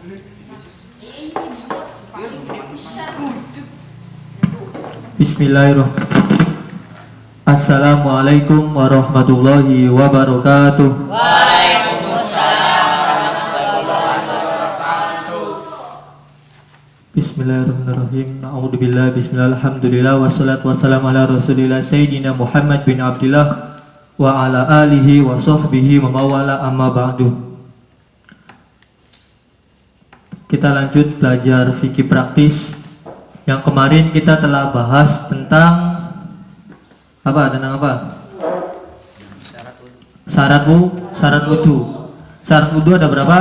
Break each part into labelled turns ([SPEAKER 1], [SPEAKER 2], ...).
[SPEAKER 1] Bismillahirrahmanirrahim. Assalamualaikum warahmatullahi wabarakatuh.
[SPEAKER 2] Waalaikumsalam warahmatullahi wabarakatuh.
[SPEAKER 1] Bismillahirrahmanirrahim. A'udzubillahi bismillah alhamdulillah wassalatu wassalamu ala rasulillah sayyidina Muhammad bin Abdullah wa ala alihi wa sahbihi wa mawala amma ba'du. Kita lanjut belajar fikih praktis. Yang kemarin kita telah bahas tentang apa? Tentang apa? Syarat wudu. Syarat wudu ada berapa?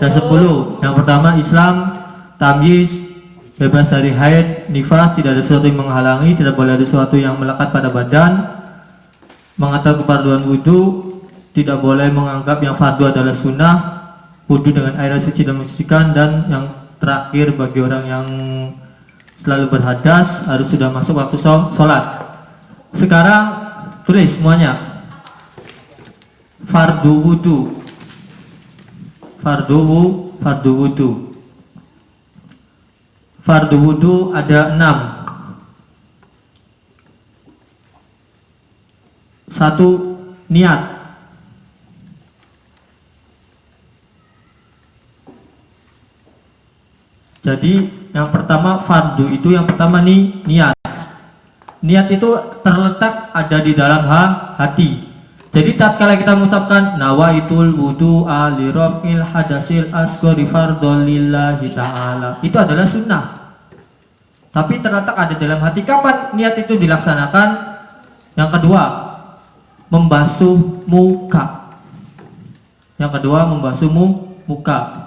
[SPEAKER 1] Ada 10. Yang pertama Islam, tamyiz, bebas dari haid, nifas, tidak ada sesuatu yang menghalangi, tidak boleh ada sesuatu yang melekat pada badan, mengetahui kefarduan wudu, tidak boleh menganggap yang fardu adalah sunnah, wudu dengan air suci dan mensucikan, dan yang terakhir bagi orang yang selalu berhadas harus sudah masuk waktu sholat. Sekarang tulis semuanya. Fardu wudu. Fardu wudu. Fardu wudu ada 6. 1. Niat. Jadi yang pertama fardu itu yang pertama nih niat. Niat itu terletak ada di dalam hati. Jadi tatkala kita mengucapkan nawaitul wudu'a li raf'il hadasil asghari fardhon lillahi ta'ala, itu adalah sunnah. Tapi terletak ada dalam hati. Kapan niat itu dilaksanakan? Yang kedua, membasuh muka. Yang kedua, membasuh muka.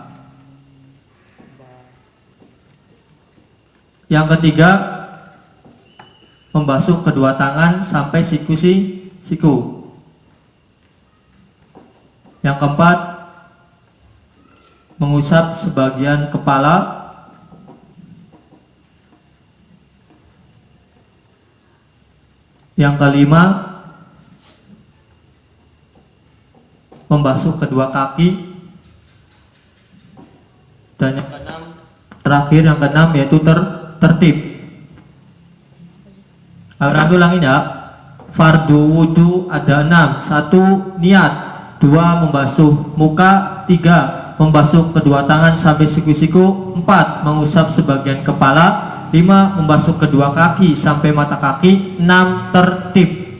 [SPEAKER 1] Yang ketiga, membasuh kedua tangan sampai siku. Yang keempat, mengusap sebagian kepala. Yang kelima, membasuh kedua kaki. Dan yang keenam, terakhir yang keenam yaitu tertib. Orang ulangin ya. Fardu wudu ada 6. 1. Niat. 2. Membasuh muka. 3. Membasuh kedua tangan sampai siku-siku. 4. Mengusap sebagian kepala. 5. Membasuh kedua kaki sampai mata kaki. 6. Tertib.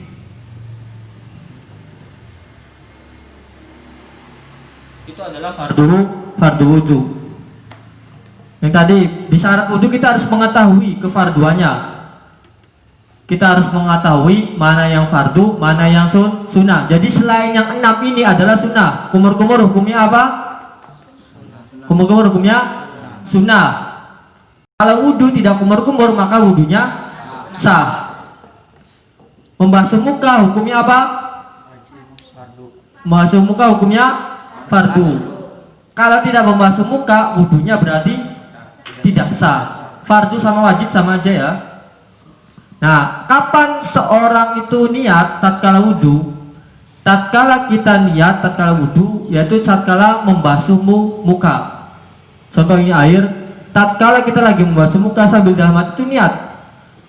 [SPEAKER 1] Itu adalah fardu wudu. Yang tadi di syarat wudu kita harus mengetahui kefarduannya. Kita harus mengetahui mana yang fardu, mana yang sunnah. Jadi selain yang 6 ini adalah sunnah. Kumur-kumur hukumnya apa? Kumur-kumur hukumnya sunnah. Kalau wudu tidak kumur-kumur maka wudunya sah. Membasuh muka hukumnya apa? Membasuh muka hukumnya fardu. Kalau tidak membasuh muka wudunya berarti tidak sah. Fardu sama wajib sama aja ya. Nah, kapan seorang itu niat tatkala wudu? Tatkala kita niat tatkala wudu yaitu tatkala membasuh muka. Contohnya air, tatkala kita lagi membasuh muka sambil dalam hati itu niat.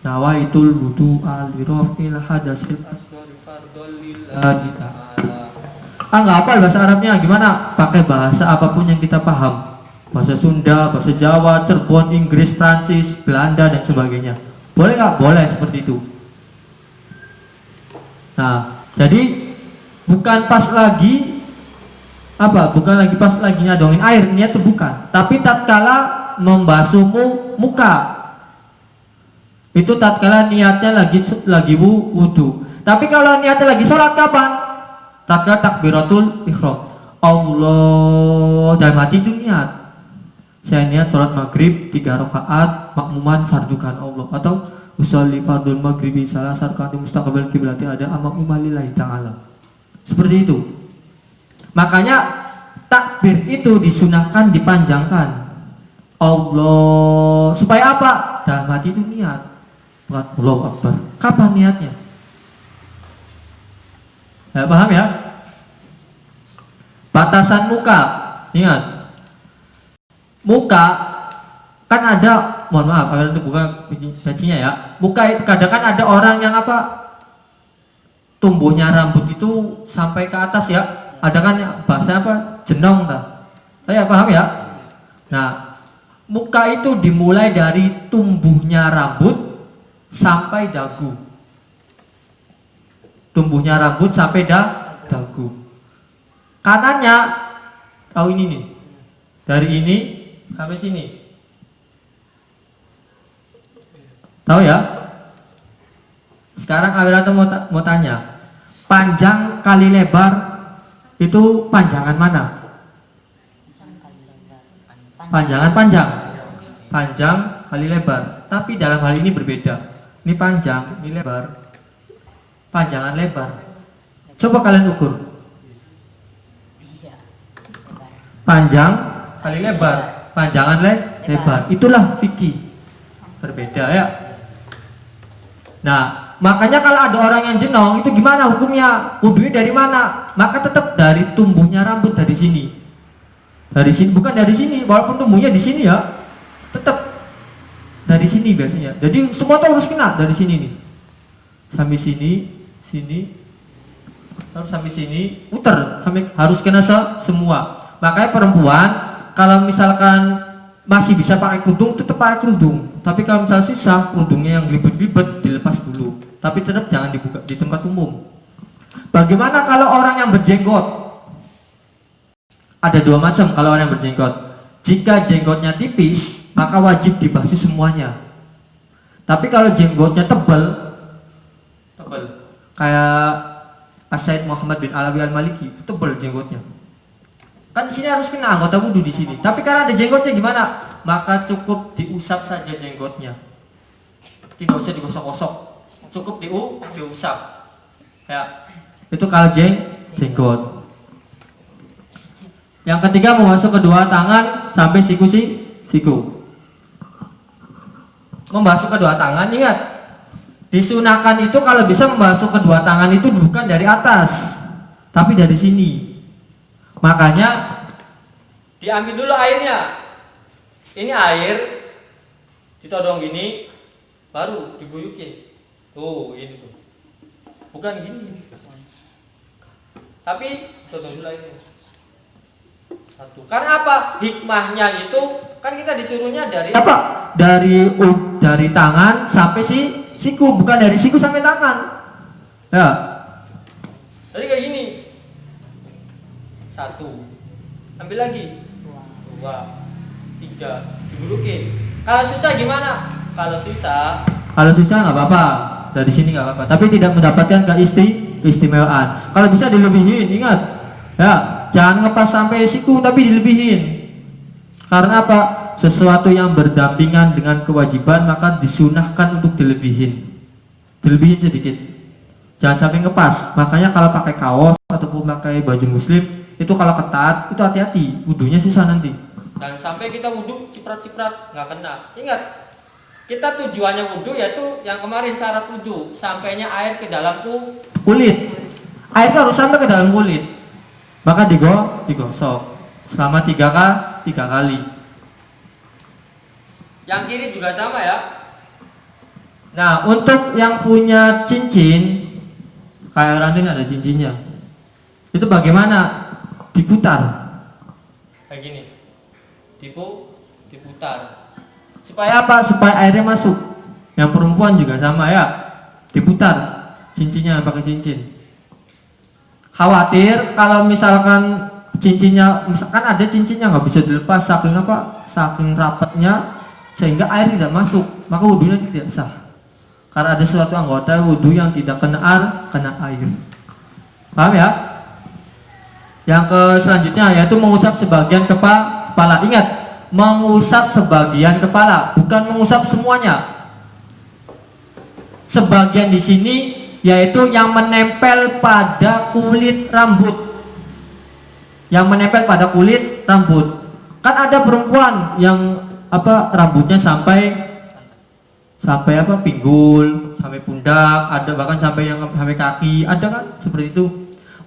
[SPEAKER 1] Nawaitul wudu'a li raf'il hadasil asghari fardhon lillahi ta'ala. Enggak hafal bahasa Arabnya gimana? Pakai bahasa apapun yang kita paham. Bahasa Sunda, bahasa Jawa, Cirebon, Inggris, Prancis, Belanda dan sebagainya. Boleh nggak? Boleh seperti itu. Nah, jadi bukan pas lagi apa? Bukan lagi pas lagi nyadongin air, niat itu bukan. Tapi tatkala membasuh muka, itu tatkala niatnya lagi wudu. Tapi kalau niatnya lagi sholat kapan? Tatkala takbiratul ihram. Allah, dalam hati itu niat. Saya niat sholat maghrib 3 rakaat makmuman fardukan Allah, atau usolli fardul maghribi salah sarkati mustaqbal kiblati ada makmuman lillahi ta'ala. Seperti itu. Makanya takbir itu disunahkan dipanjangkan. Allah, supaya apa? Dalam hati itu niat. Bukan Allahu Akbar. Kapan niatnya? Ya, paham ya? Batasan muka, ingat. muka kan ada, mohon maaf agar untuk buka bacinya ya, muka itu kadang kan ada orang yang apa, tumbuhnya rambut itu sampai ke atas ya, ada kan ya, bahasa apa, jenong dah, saya paham ya. Nah, muka itu dimulai dari tumbuhnya rambut sampai dagu, tumbuhnya rambut sampai dagu. Kanannya tahu ini nih, dari ini sampai sini, tahu ya. Sekarang Awiranto mau tanya, panjang kali lebar itu panjangan mana? Panjangan panjang kali lebar, tapi dalam hal ini berbeda. Ini panjang, ini lebar, panjangan lebar. Coba kalian ukur, panjang kali lebar, panjangan lebar, itulah fikih, berbeda ya. Nah, makanya kalau ada orang yang jenong itu gimana hukumnya? Wudunya dari mana? Maka tetap dari tumbuhnya rambut, dari sini. Dari sini, bukan dari sini, walaupun tumbuhnya di sini ya, tetap dari sini biasanya. Jadi semua tuh harus kena dari sini nih. Sampai sini, harus sampai sini, putar, harus kena semua. Makanya perempuan kalau misalkan masih bisa pakai kerudung, tetap pakai kerudung. Tapi kalau misalnya susah, kerudungnya yang ribet-ribet dilepas dulu. Tapi tetap jangan dibuka di tempat umum. Bagaimana kalau orang yang berjenggot? Ada dua macam kalau orang yang berjenggot. Jika jenggotnya tipis, maka wajib dibasuh semuanya. Tapi kalau jenggotnya tebal, kayak As-Said Muhammad bin Alawi Al-Maliki, itu tebal jenggotnya. Kan di sini harus kena anggota wudhu di sini. Tapi karena ada jenggotnya gimana? Maka cukup diusap saja jenggotnya. Tidak usah digosok-gosok. Cukup diusap. Ya. Itu kalau jenggot. Yang ketiga, membasuh kedua tangan sampai siku. Membasuh kedua tangan, ingat, disunahkan itu kalau bisa membasuh kedua tangan itu bukan dari atas, tapi dari sini. Makanya diambil dulu airnya. Ini air ditodong gini, baru diguyukin. Tuh, ini tuh. Bukan gini. Tapi todong dulu airnya. Satu. Karena apa? Hikmahnya itu kan kita disuruhnya dari apa? Dari tangan sampai siku, bukan dari siku sampai tangan. Ya. Jadi kayak gini. Satu. Ambil lagi. Dua. Tiga. Digulukin. Kalau susah gimana? Kalau susah nggak apa-apa. Dari sini nggak apa-apa. Tapi tidak mendapatkan keistimewaan. Kalau bisa dilebihin, ingat. Ya. Jangan ngepas sampai siku tapi dilebihin. Karena apa? Sesuatu yang berdampingan dengan kewajiban maka disunahkan untuk dilebihin sedikit. Jangan sampai ngepas. Makanya kalau pakai kaos ataupun pakai baju muslim itu kalau ketat itu hati-hati, wudunya susah nanti. Dan sampai kita wudu ciprat-ciprat nggak kena. Ingat, kita tujuannya wudu yaitu yang kemarin syarat wudu, sampainya air ke dalam kulit. Air itu harus sampai ke dalam kulit. Maka digosok selama 3 kali. Yang kiri juga sama ya. Nah, untuk yang punya cincin, kayak Randin ada cincinnya, itu bagaimana? Diputar kayak gini, diputar. Supaya apa? Supaya airnya masuk. Yang perempuan juga sama ya, diputar cincinnya pakai cincin. Khawatir kalau misalkan cincinnya, misalkan ada cincinnya nggak bisa dilepas saking rapatnya sehingga air tidak masuk, maka wudunya tidak sah. Karena ada suatu anggota wudu yang tidak kena air. Paham ya? Yang selanjutnya yaitu mengusap sebagian kepala. Ingat, mengusap sebagian kepala, bukan mengusap semuanya. Sebagian di sini yaitu yang menempel pada kulit rambut. Kan ada perempuan yang rambutnya sampai pinggul, sampai pundak, ada bahkan sampai kaki, ada kan seperti itu.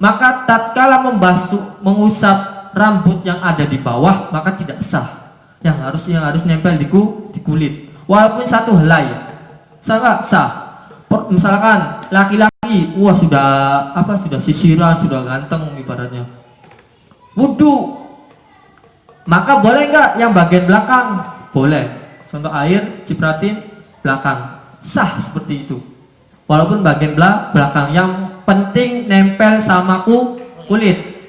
[SPEAKER 1] Maka tatkala mengusap rambut yang ada di bawah maka tidak sah. yang harus nempel di kulit. Walaupun satu helai, sah nggak? Sah. Misalkan laki-laki, wah sudah sisiran, sudah ganteng ibaratnya. Wudu, maka boleh nggak yang bagian belakang? Boleh. Contoh air cipratin belakang, sah seperti itu. Walaupun bagian belakang, yang penting nempel sama kulit.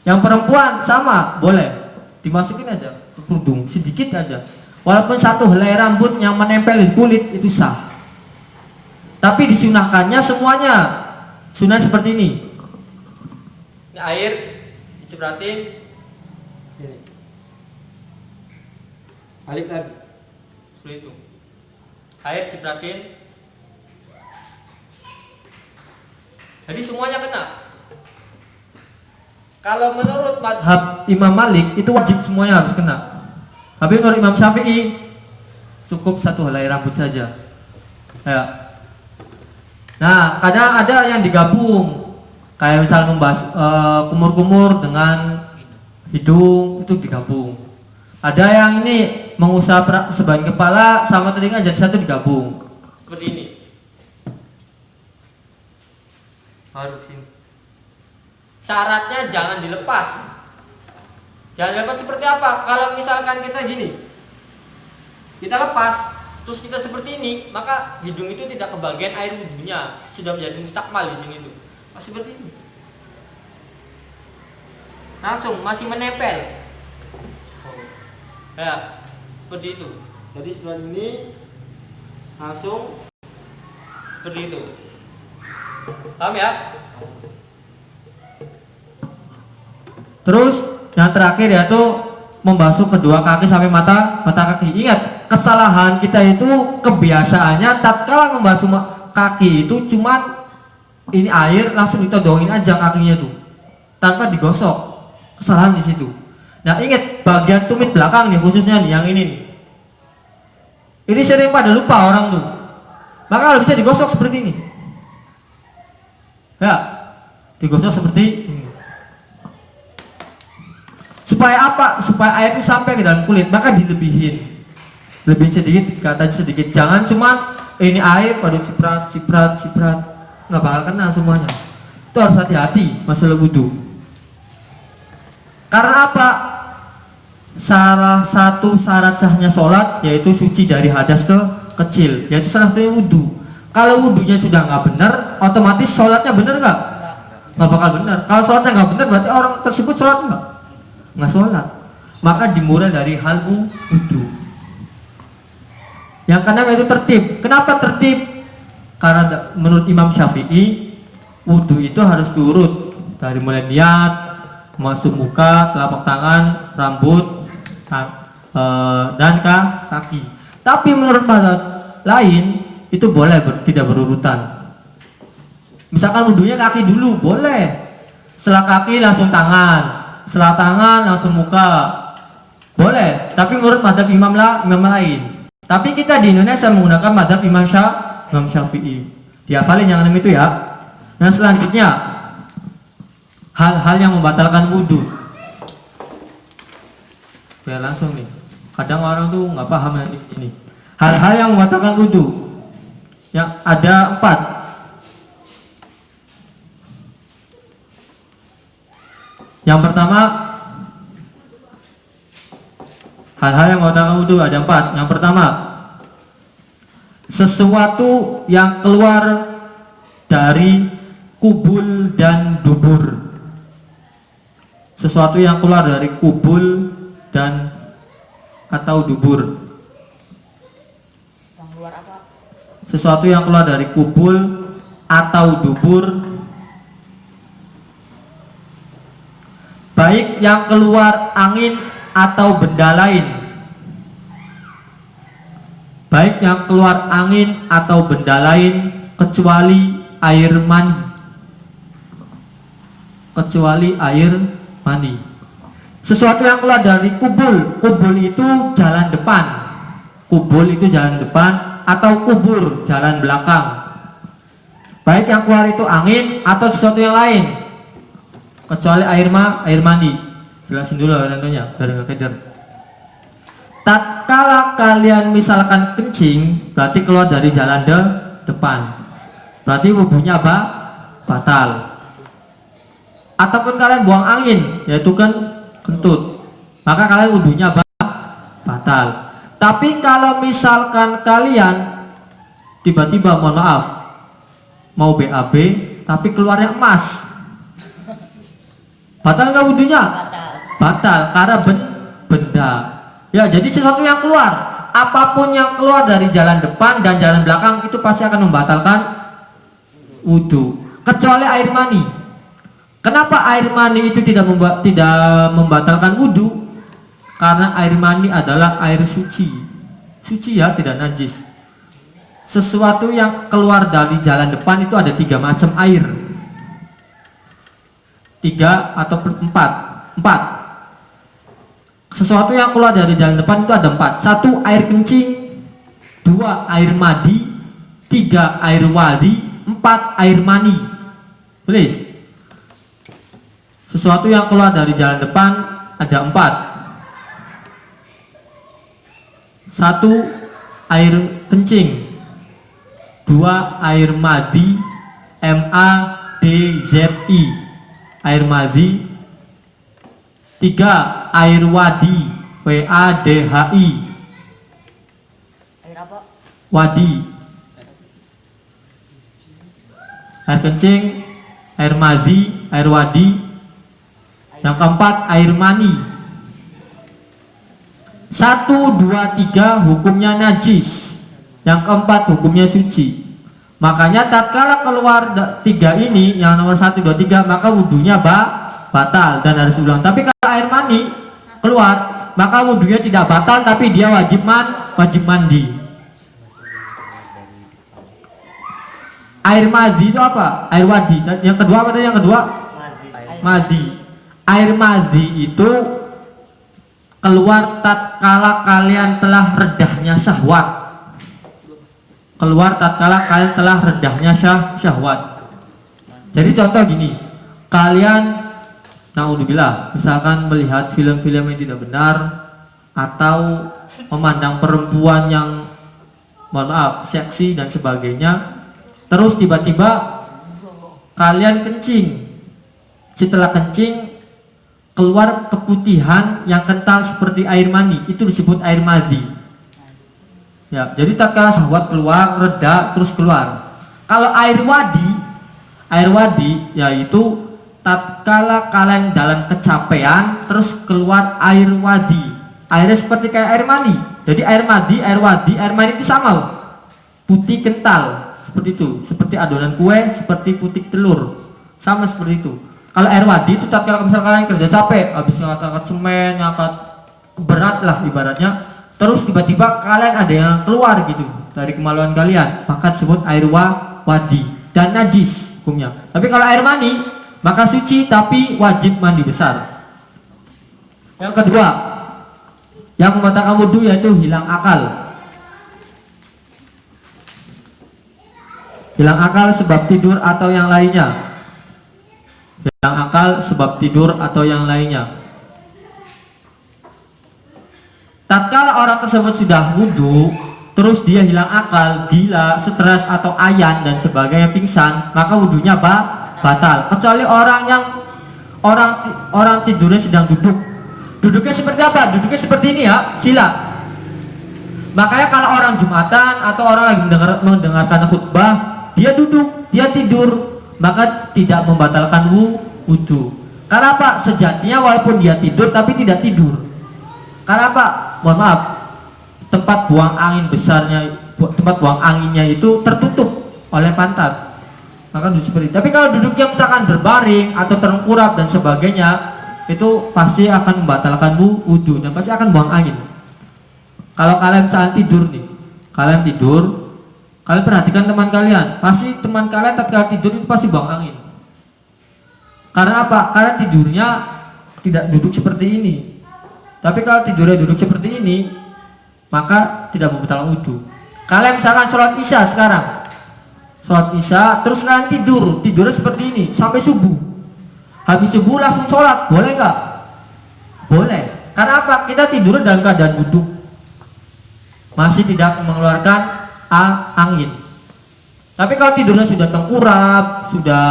[SPEAKER 1] Yang perempuan sama, boleh dimasukin aja ke kerudung sedikit aja. Walaupun satu helai rambut yang menempel di kulit itu sah. Tapi disunahkannya semuanya. Sunah seperti ini. Ini air dicipratin. Ini. Balik lagi. Seperti itu. Air cipratin. Jadi semuanya kena. Kalau menurut madhab Imam Malik itu wajib semuanya harus kena. Tapi menurut Imam Syafi'i cukup satu helai rambut saja. Ya. Nah, kadang ada yang digabung, kayak misal membahas kumur-kumur dengan hidung itu digabung. Ada yang ini mengusap sebagian kepala sama telinga jadi satu digabung. Seperti ini. Harus ini. Syaratnya jangan dilepas. Jangan dilepas seperti apa? Kalau misalkan kita gini, kita lepas, terus kita seperti ini, maka hidung itu tidak kebagian air wudhunya, sudah menjadi mustakmal di sini tuh. Masih seperti ini. Langsung masih menempel. Ya, seperti itu. Jadi setelah ini langsung seperti itu. Paham ya? Terus yang terakhir yaitu membasuh kedua kaki sampai mata kaki. Ingat, kesalahan kita itu kebiasaannya tatkala membasuh kaki itu cuman ini air langsung ditodongin aja kakinya tuh tanpa digosok. Kesalahan di situ. Nah, ingat bagian tumit belakang nih khususnya nih yang ini nih. Ini sering pada lupa orang tuh. Maka kalau bisa digosok seperti ini. Ya, digosok seperti ini. Supaya apa? Supaya air itu sampai ke dalam kulit, maka dilebihin. Lebih sedikit, kata sedikit. Jangan cuma ini air pada ciprat, nggak bakal kena semuanya. Itu harus hati-hati masalah wudhu. Karena apa? Salah satu syarat sahnya sholat yaitu suci dari hadas kecil, yaitu salah satunya wudhu. Kalau wudhunya sudah nggak benar, otomatis sholatnya benar nggak? Nggak bakal benar. Kalau sholatnya nggak benar, berarti orang tersebut sholat nggak sholat. Maka dimulai dari hal wudhu. Yang keenam itu tertib. Kenapa tertib? Karena menurut Imam Syafi'i wudhu itu harus diurut dari mulai niat, masuk muka, telapak tangan, rambut, dan kaki. Tapi menurut mazhab lain itu boleh tidak berurutan. Misalkan wudhunya kaki dulu boleh, setelah kaki langsung tangan, setelah tangan langsung muka, boleh. Tapi menurut mazhab imam lain. Tapi kita di Indonesia menggunakan mazhab Imam Syafi'i. Dihafalin yang 6 itu ya. Nah, selanjutnya hal-hal yang membatalkan wudhu. Biar langsung nih. Kadang orang tuh nggak paham nanti ini. Hal-hal yang membatalkan wudhu. Yang ada 4. Yang pertama, hal-hal yang membatalkan wudhu ada 4. Yang pertama, sesuatu yang keluar dari kubul dan dubur. Sesuatu yang keluar dari kubul dan atau dubur.
[SPEAKER 2] Yang keluar apa?
[SPEAKER 1] Sesuatu yang keluar dari kubul atau dubur, baik yang keluar angin atau benda lain. Baik yang keluar angin atau benda lain kecuali air mani. Kecuali air mani. Sesuatu yang keluar dari kubul. Kubul itu jalan depan. Kubul itu jalan depan atau kubur jalan belakang. Baik yang keluar itu angin atau sesuatu yang lain kecuali air mani. Jelasin dulu contohnya biar nggak keder. tatkala kalian misalkan kencing, berarti keluar dari jalan depan, berarti wudunya batal. Ataupun kalian buang angin, yaitu kentut, maka kalian wudunya batal. Tapi kalau misalkan kalian tiba-tiba, mohon maaf, mau BAB tapi keluarnya emas, batal nggak wudunya? Batal, karena benda. Ya, jadi sesuatu yang keluar, apapun yang keluar dari jalan depan dan jalan belakang itu pasti akan membatalkan wudu, kecuali air mani. Kenapa air mani itu tidak membatalkan wudu? Karena air mani adalah air suci, ya, tidak najis. Sesuatu yang keluar dari jalan depan itu ada 3 macam air, 3 atau 4. Sesuatu yang keluar dari jalan depan itu ada 4. 1 air kencing, 2 air madi, 3 air wadi, 4 air mani. Please. Sesuatu yang keluar dari jalan depan ada 4. 1 air kencing, 2 air madi, MADZI, air mazi, 3 air wadi, WADHI,
[SPEAKER 2] Air apa?
[SPEAKER 1] wadi, air kencing, air mazi, air wadi. Yang keempat air mani. 1, 2, 3 hukumnya najis, yang keempat hukumnya suci. Makanya tatkala keluar 3 ini, yang nomor 1, 2, 3, maka wudunya batal dan harus ulang. Tapi kalau air mani keluar, maka wudunya tidak batal, tapi dia wajib mandi. Air mazi itu apa? Air wadi. Yang kedua apa tadi? Yang kedua mazi. Air mazi itu keluar tatkala kalian telah redahnya syahwat. Keluar tatkala kalian telah redahnya syahwat. Jadi contoh gini, kalian naudzubillah misalkan melihat film-film yang tidak benar, atau memandang perempuan yang, mohon maaf, seksi dan sebagainya, terus tiba-tiba kalian kencing. Setelah kencing keluar keputihan yang kental seperti air mani, itu disebut air mazi. Ya, jadi tatkala syahwat keluar, reda, terus keluar. Kalau air wadi yaitu tatkala kalian dalam kecapean terus keluar air wadi. Airnya seperti kayak air mani. Jadi air madi, air wadi, air mani itu sama, putih kental seperti itu, seperti adonan kue, seperti putih telur, sama seperti itu. Kalau air wadi itu tatkala misalkan kalian kerja capek, habis ngangkat semen, ngangkat berat lah ibaratnya, terus tiba-tiba kalian ada yang keluar gitu dari kemaluan kalian, maka disebut air wadi dan najis hukumnya. Tapi kalau air mani maka suci tapi wajib mandi besar. Yang kedua yang membatalkan wudu yaitu hilang akal. Hilang akal sebab tidur atau yang lainnya. Hilang akal sebab tidur atau yang lainnya. Tatkala orang tersebut sudah wudu, terus dia hilang akal, gila, stres atau ayan dan sebagainya, pingsan, maka wudunya batal. Kecuali orang yang orang tidurnya sedang duduk. Duduknya seperti apa? Duduknya seperti ini ya, sila. Makanya kalau orang Jumatan atau orang lagi mendengarkan khutbah, dia duduk, dia tidur, maka tidak membatalkan wudu. Karena apa? Sejatinya walaupun dia tidur tapi tidak tidur. Karena apa? Mohon maaf, tempat buang angin besarnya, tempat buang anginnya itu tertutup oleh pantat, maka duduk seperti itu. Tapi kalau duduknya misalkan berbaring atau terengkurap dan sebagainya, itu pasti akan membatalkan wudu dan pasti akan buang angin. Kalau kalian saat tidur nih, kalian tidur, kalian perhatikan teman kalian, pasti teman kalian tatkala tidur itu pasti buang angin. Karena apa? Karena tidurnya tidak duduk seperti ini. Tapi kalau tidurnya duduk seperti ini, maka tidak membatalkan wudu. Kalian misalkan sholat isya sekarang, sholat isya, terus kalian tidurnya seperti ini sampai subuh. Habis subuh langsung sholat, boleh nggak? Boleh. Karena apa? Kita tidurnya dalam keadaan duduk. masih tidak mengeluarkan angin. Tapi kalau tidurnya sudah tengkurap, sudah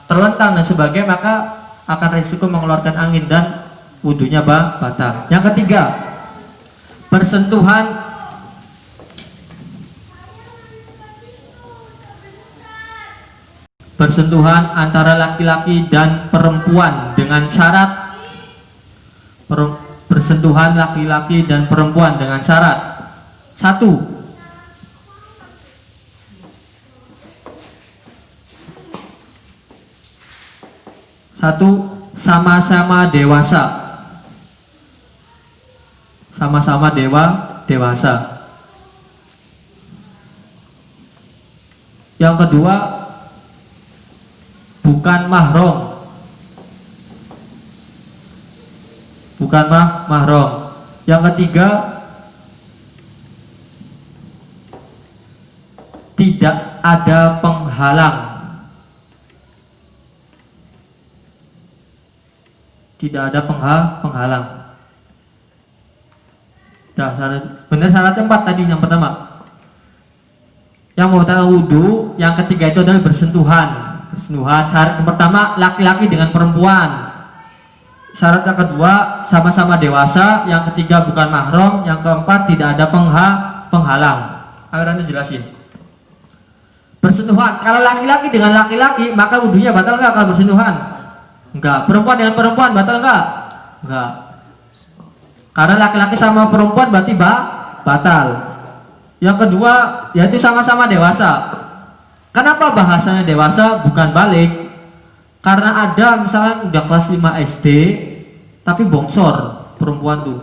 [SPEAKER 1] terlentang dan sebagainya, maka akan risiko mengeluarkan angin dan wudunya batal. Yang ketiga, bersentuhan antara laki-laki dan perempuan dengan syarat bersentuhan laki-laki dan perempuan dengan syarat: satu, sama-sama dewasa. Sama-sama dewasa. Yang kedua, bukan mahram. Bukan mahram. Yang ketiga, tidak ada penghalang. Tidak ada penghalang. Benar syaratnya 4 tadi. Yang pertama, yang membatalkan wudhu. Yang ketiga itu adalah bersentuhan. Syarat yang pertama, laki-laki dengan perempuan. Syarat yang kedua, sama-sama dewasa. Yang ketiga, bukan mahram. Yang keempat, tidak ada penghalang. Ayo nanti jelasin. Bersentuhan, kalau laki-laki dengan laki-laki, maka wudhunya batal nggak kalau bersentuhan? Enggak. Perempuan dengan perempuan batal enggak? Enggak. Karena laki-laki sama perempuan berarti batal. Yang kedua, yaitu sama-sama dewasa. Kenapa bahasanya dewasa bukan balik? Karena ada misalnya udah kelas 5 SD tapi bongsor perempuan tuh.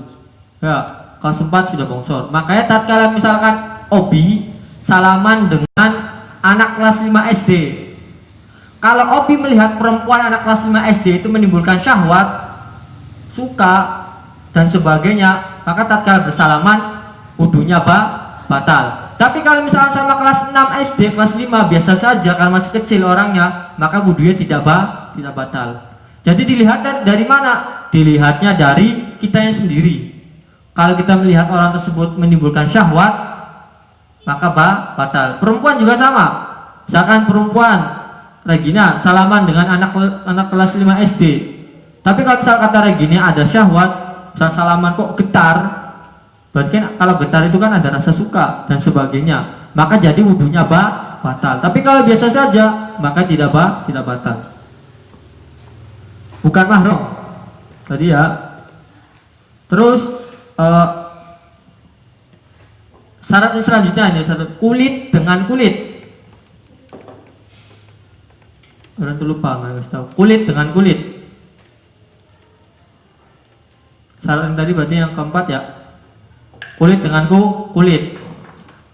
[SPEAKER 1] Ya, kelas 4 sudah bongsor. Makanya tatkala misalkan Obi salaman dengan anak kelas 5 SD, kalau Obi melihat perempuan anak kelas 5 SD itu menimbulkan syahwat, suka dan sebagainya, maka tatkala bersalaman wudunya batal. Tapi kalau misalnya sama kelas 6 SD, kelas 5 biasa saja karena masih kecil orangnya, maka wudunya tidak batal. Jadi dilihat dari mana? Dilihatnya dari kitanya sendiri. Kalau kita melihat orang tersebut menimbulkan syahwat, maka batal. Perempuan juga sama. Misalkan perempuan Regina salaman dengan anak kelas 5 SD. Tapi kalau misal kata Regina ada syahwat, misal salaman kok getar, berarti kan kalau getar itu kan ada rasa suka dan sebagainya, maka jadi wudunya batal. Tapi kalau biasa saja, maka tidak batal. Bukan mahram tadi ya. Terus syarat selanjutnya ini syarat kulit dengan kulit. Orang tuh lupa nggak kasih tahu. Kulit dengan kulit. Syarat yang tadi berarti yang keempat ya. Kulit dengan kulit.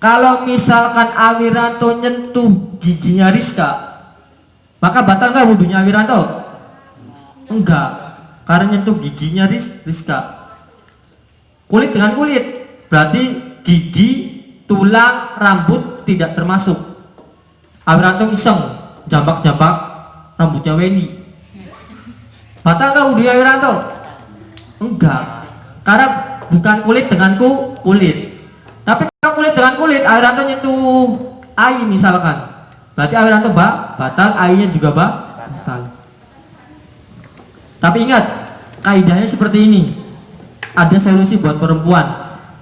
[SPEAKER 1] Kalau misalkan Awiranto nyentuh giginya Rizka, maka batal nggak wudunya Awiranto? Enggak, karena nyentuh giginya Rizka. Kulit dengan kulit berarti gigi, tulang, rambut tidak termasuk. Awiranto iseng jambak-jambak rambutnya Weni, batal nggak wudhu Awiranto? Enggak, karena bukan kulit dengan kulit. Tapi kalau kulit dengan kulit, Awiranto nyentuh ai misalkan, berarti Awiranto batal, ainya juga batal. Tapi ingat, kaidahnya seperti ini. Ada solusi buat perempuan.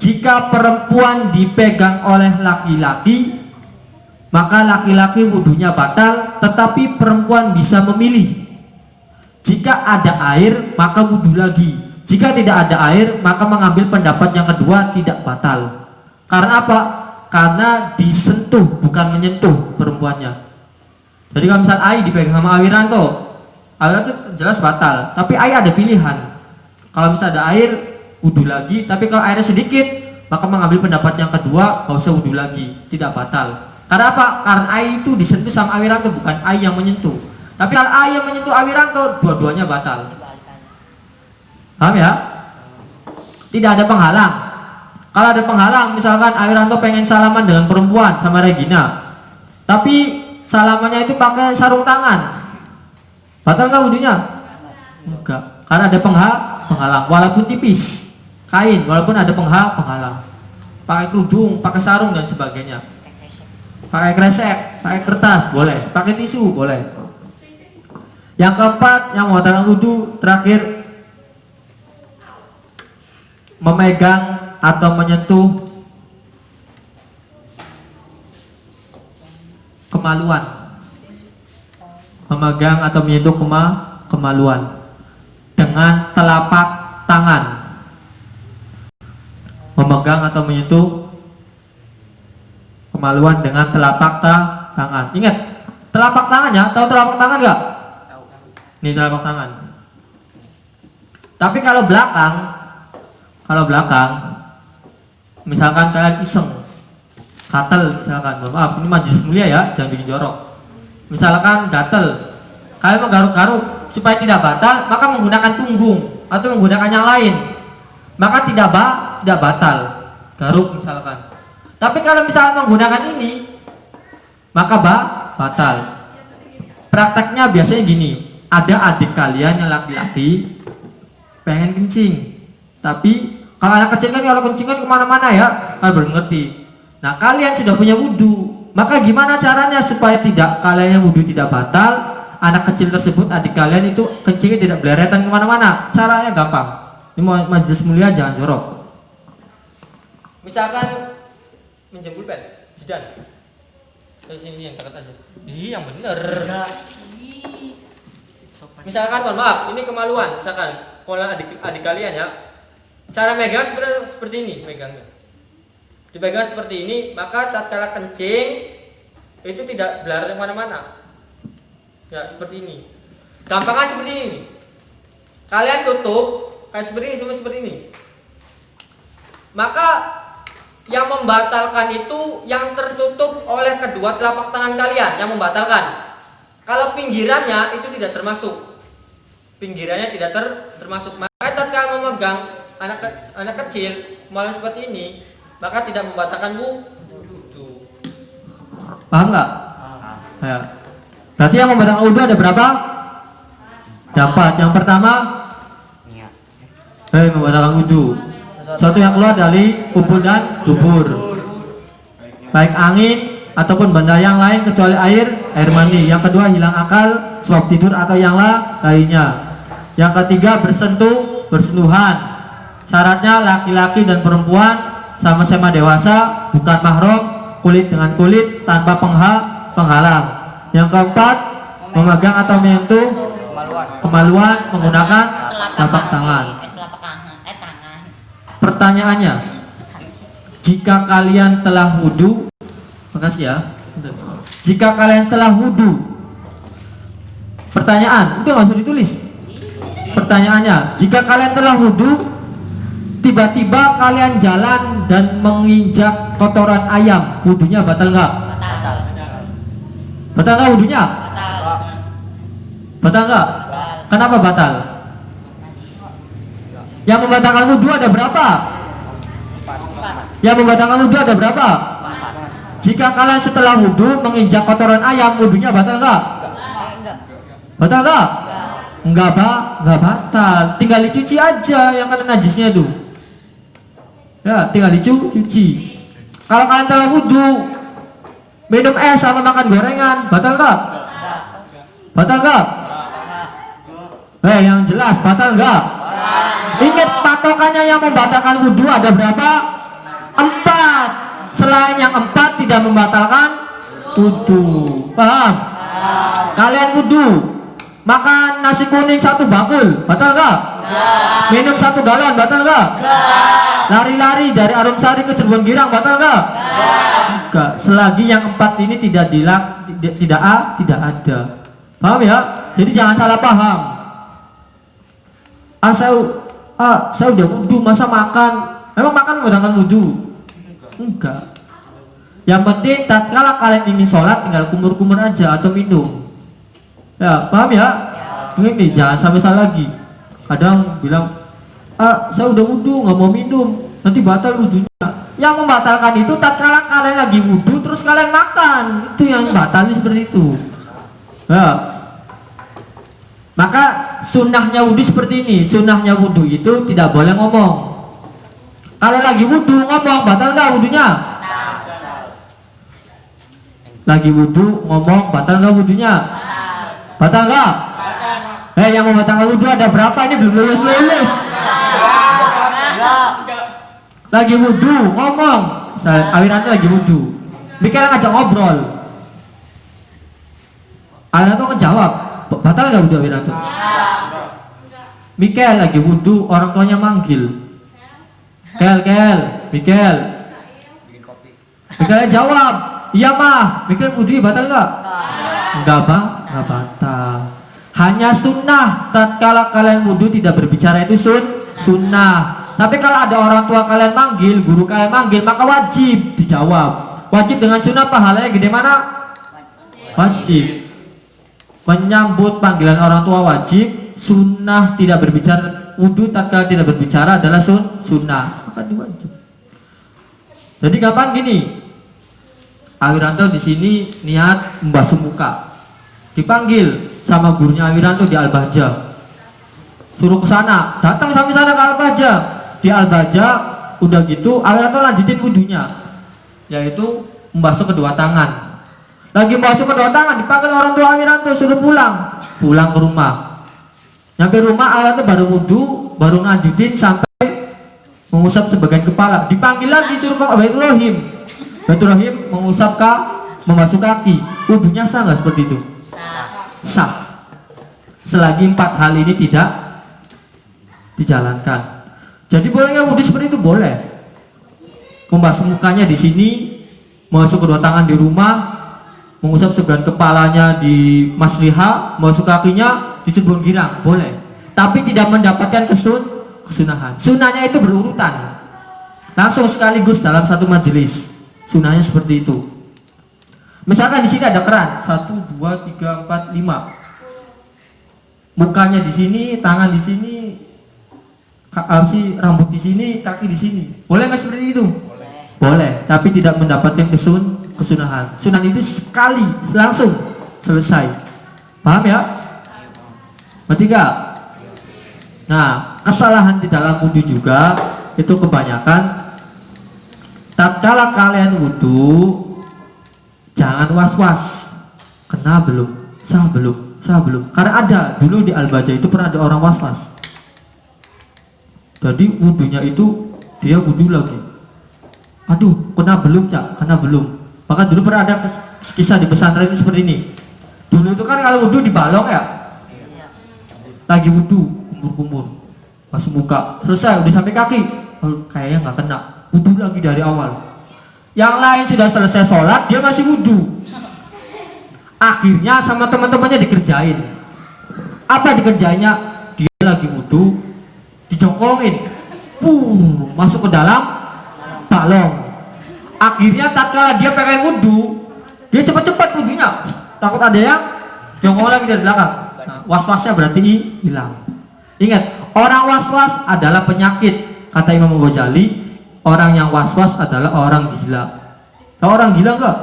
[SPEAKER 1] Jika perempuan dipegang oleh laki-laki, maka laki-laki wudunya batal, tetapi perempuan bisa memilih. Jika ada air, maka wudu lagi. Jika tidak ada air, maka mengambil pendapat yang kedua, tidak batal. Karena apa? Karena disentuh, bukan menyentuh perempuannya. Jadi kalau misal ai dipegang sama Awiranto jelas batal. Tapi ai ada pilihan. Kalau misal ada air, wudu lagi. Tapi kalau airnya sedikit, maka mengambil pendapat yang kedua, gak usah wudu lagi, tidak batal. Karena apa? Karena ai itu disentuh sama Awiranto, bukan ai yang menyentuh. Tapi kalau ai yang menyentuh Awiranto, dua-duanya batal. Paham ya? Tidak ada penghalang. Kalau ada penghalang, misalkan Awiranto pengen salaman dengan perempuan sama Regina, tapi salamannya itu pakai sarung tangan, batal nggak wudunya? Enggak, karena ada penghalang, walaupun tipis, kain, walaupun ada penghalang. pakai kerudung, pakai sarung dan sebagainya. Pakai kresek, pakai kertas boleh, pakai tisu boleh. Yang keempat yang membatalkan wudu terakhir, memegang atau menyentuh kemaluan. Memegang atau menyentuh kemaluan dengan telapak tangan. Memegang atau menyentuh kemaluan dengan telapak tangan. Ingat, telapak tangannya, tahu telapak tangan enggak? Ini telapak tangan. Tapi kalau belakang, misalkan kalian iseng, gatel, misalkan, mohon maaf, ini majelis mulia ya, jangan bikin jorok. Misalkan gatel, kalian menggaruk-garuk supaya tidak batal, maka menggunakan punggung atau menggunakan yang lain, maka tidak batal, garuk misalkan. Tapi kalau misalnya menggunakan ini, maka batal. Prakteknya biasanya gini, ada adik kalian yang laki-laki pengen kencing, tapi kalau anak kecil kan kalau kencing kan kemana-mana ya, kalian belum ngerti. Nah kalian sudah punya wudhu, maka gimana caranya supaya tidak kalian yang wudhu tidak batal, anak kecil tersebut adik kalian itu kencingnya tidak beleretan kemana-mana? Caranya gampang. Ini majelis mulia jangan jorok. Misalkan minjem pulpen, Jidan. Sini yang dekat aja. Ih, yang bener. Misalkan, mohon maaf, ini kemaluan, misalkan, kalau adik kalian ya, cara megang seperti ini, megangnya. Dipegang seperti ini, maka tatkala kencing itu tidak belarat kemana-mana. Ya, seperti ini. Gampangan seperti ini. Kalian tutup kayak seperti ini. Maka yang membatalkan itu yang tertutup oleh kedua telapak tangan kalian yang membatalkan. Kalau pinggirannya itu tidak termasuk. Pinggirannya tidak termasuk. Maka tatkala memegang anak kecil malah seperti ini, maka tidak membatalkan wudu. Paham nggak? Ya. Berarti yang membatalkan wudu ada berapa? Ada 4. Yang pertama, membatalkan wudu. Suatu yang keluar dari kubur dan dubur, baik angin ataupun benda yang lain kecuali air mani. Yang kedua, hilang akal, sebab tidur atau yang lainnya. Yang ketiga, bersentuhan. Syaratnya laki-laki dan perempuan sama-sama dewasa, bukan mahram, kulit dengan kulit tanpa penghalang. Yang keempat, memegang atau menyentuh kemaluan menggunakan telapak tangan. Pertanyaannya, jika kalian telah wudu, makasih ya. Jika kalian telah wudu, pertanyaan, udah nggak usah ditulis. Pertanyaannya, jika kalian telah wudu, tiba-tiba kalian jalan dan menginjak kotoran ayam, wudunya batal nggak? Batal nggak wudunya? Batal nggak? Kenapa batal? Yang membatalkan wudu ada berapa? Yang membatalkan wudu ada berapa? Jika kalian setelah wudu menginjak kotoran ayam, wudunya batal nggak? Batal nggak? Enggak batal. Tinggal dicuci aja yang kena najisnya tuh. Ya, tinggal dicuci. Kalau kalian telah wudu, minum es sama makan gorengan, batal nggak? Batal nggak? Yang jelas batal nggak? Ingat patokannya yang membatalkan wudu ada berapa? 4. Selain yang 4 tidak membatalkan wudu. Paham? Kalian wudu, makan nasi kuning 1 bakul, batal nggak? Minum 1 galon, batal nggak? Lari-lari dari Arumsari ke Cirebon Girang, batal nggak? Enggak. Selagi yang 4 ini tidak ada. Paham ya? Jadi jangan salah paham. Saya udah wudu, masa makan? Memang makan membatalkan wudu? Enggak. Yang penting tatkala kalian ingin sholat tinggal kumur-kumur aja atau minum. Ya, paham ya? Ini jangan sampai salah lagi. Kadang bilang, saya udah wudu, nggak mau minum, nanti batal wudunya. Yang membatalkan itu tatkala kalian lagi wudu terus kalian makan, itu yang batalnya seperti itu. Ya. Maka sunnahnya wudu seperti ini. Sunnahnya wudu itu tidak boleh ngomong. Kalau lagi wudhu ngomong batal nggak wudhunya? Lagi wudhu ngomong batal nggak wudhunya? Batal nggak? Yang mau batalkan wudhu ada berapa? Ini belum lulus. Lagi wudhu ngomong, Awiranto lagi wudhu, Mikael ngajak ngobrol, Awiranto ngejawab, batal nggak wudhu Awiranto? Mikael lagi wudhu, orang tuanya manggil, Mikael jawab, iya mah. Mikael wudhu batal nggak? Enggak bang, nggak batal. Hanya sunnah tatkala kalian wudhu tidak berbicara itu sunnah. Tapi kalau ada orang tua kalian manggil, guru kalian manggil, maka wajib dijawab. Wajib dengan sunnah pahalanya gede mana? Wajib. Menyambut panggilan orang tua wajib, sunnah tidak berbicara, wudhu tatkala tidak berbicara adalah sunnah, maka diwajib. Jadi kapan gini? Awiranto di sini niat membasuh muka, dipanggil sama gurunya Awiranto di Al-Bahjah, suruh ke sana, datang sampai sana ke Al-Bahjah. Di Al-Bahjah udah gitu Awiranto lanjutin wudhunya, yaitu membasuh kedua tangan. Lagi membasuh kedua tangan dipanggil orang tua Awiranto, suruh pulang ke rumah. Nyampe rumah Awiranto baru wudhu, baru lanjutin sampai mengusap sebagian kepala. Dipanggil lagi suruh ke Baitur Rahim mengusap membasuh kaki. Wudhunya sah nggak seperti itu? Sah. Selagi 4 hal ini tidak dijalankan. Jadi boleh nggak wudhu seperti itu? Boleh. Membasuh mukanya di sini, membasuh kedua tangan di rumah, mengusap sebagian kepalanya di masliha, membasuh kakinya di Cebon Girang, boleh. Tapi tidak mendapatkan kesunahan. Sunahnya itu berurutan, langsung sekaligus dalam satu majelis. Sunahnya seperti itu. Misalkan di sini ada keran 1, 2, 3, 4, 5. Mukanya di sini, tangan di sini, rambut di sini, kaki di sini. Boleh nggak seperti itu? Boleh, tapi tidak mendapatkan kesunahan. Sunnah itu sekali langsung selesai. Paham ya? Berarti enggak? Nah, kesalahan di dalam wudhu juga itu kebanyakan tatkala kalian wudhu jangan was-was, kena belum, sah belum. Karena ada dulu di Al-Bahjah itu pernah ada orang was-was. Jadi wudhunya itu dia wudhu lagi, aduh kena belum Cak, kena belum. Maka dulu pernah ada kisah di pesantren itu seperti ini. Dulu itu kan kalau wudhu dibalong ya, lagi wudhu kumur-kumur, masuk muka, selesai udah sampai kaki, kayaknya nggak kena, wudhu lagi dari awal. Yang lain sudah selesai sholat, dia masih wudhu. Akhirnya sama teman-temannya dikerjain. Apa dikerjainnya? Dia lagi wudhu, dijongkongin, masuk ke dalam balong. Akhirnya tatkala dia pengen wudhu, dia cepat-cepat wudhunya, takut ada yang jongkok lagi dari belakang. Nah, was-wasnya berarti hilang. Ingat, orang was-was adalah penyakit. Kata Imam Ghazali, orang yang was-was adalah orang gila. Tahu orang gila enggak?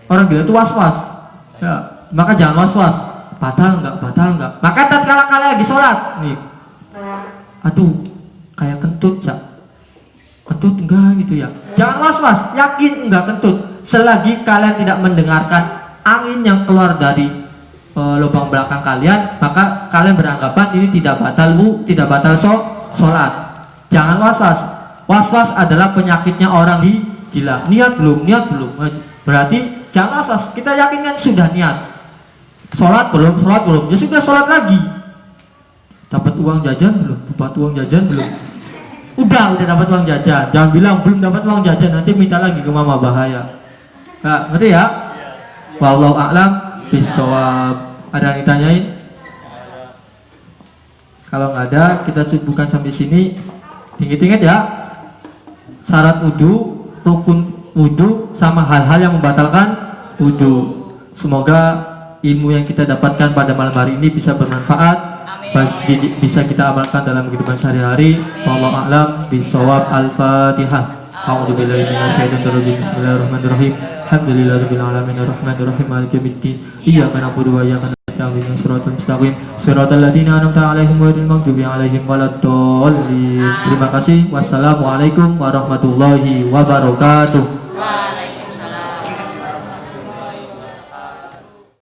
[SPEAKER 1] Orang gila itu was-was. Ya, maka jangan was-was. Batal enggak? Maka tatkala kalian lagi sholat, nih, aduh, kayak kentut Cak. Kentut enggak gitu ya. Jangan was-was, yakin enggak kentut. Selagi kalian tidak mendengarkan angin yang keluar dari lubang belakang kalian, maka kalian beranggapan ini tidak batal sholat. Jangan was-was. Was-was adalah penyakitnya orang gila. Niat belum. Berarti jangan was-was. Kita yakin kan sudah niat. Sholat belum. Ya sudah sholat lagi. Dapat uang jajan belum? Udah dapat uang jajan. Jangan bilang belum dapat uang jajan, nanti minta lagi ke mama, bahaya. Nah, ngerti ya? Wallahu a'lam bishawab. Ada yang ditanyain? Kalau nggak ada, kita cukupkan sampai sini. Ingat-ingat ya, syarat wudhu, rukun wudhu, sama hal-hal yang membatalkan wudhu. Semoga ilmu yang kita dapatkan pada malam hari ini bisa bermanfaat, bisa kita amalkan dalam kehidupan sehari-hari. Wallahu a'lam bishawab. Al-Fatihah. A'udzubillahi minasyaitonir rajim. Bismillahirrahmanirrahim. Alhamdulillahirabbil alamin arrahmanir rahim maliki yaumiddin. Iyyaka na'budu wa iyyaka nasta'in ihdinas siratal mustaqim siratal ladzina an'amta 'alaihim ghairil maghdubi 'alaihim waladdallin. Terima kasih. Wassalamualaikum warahmatullahi wabarakatuh.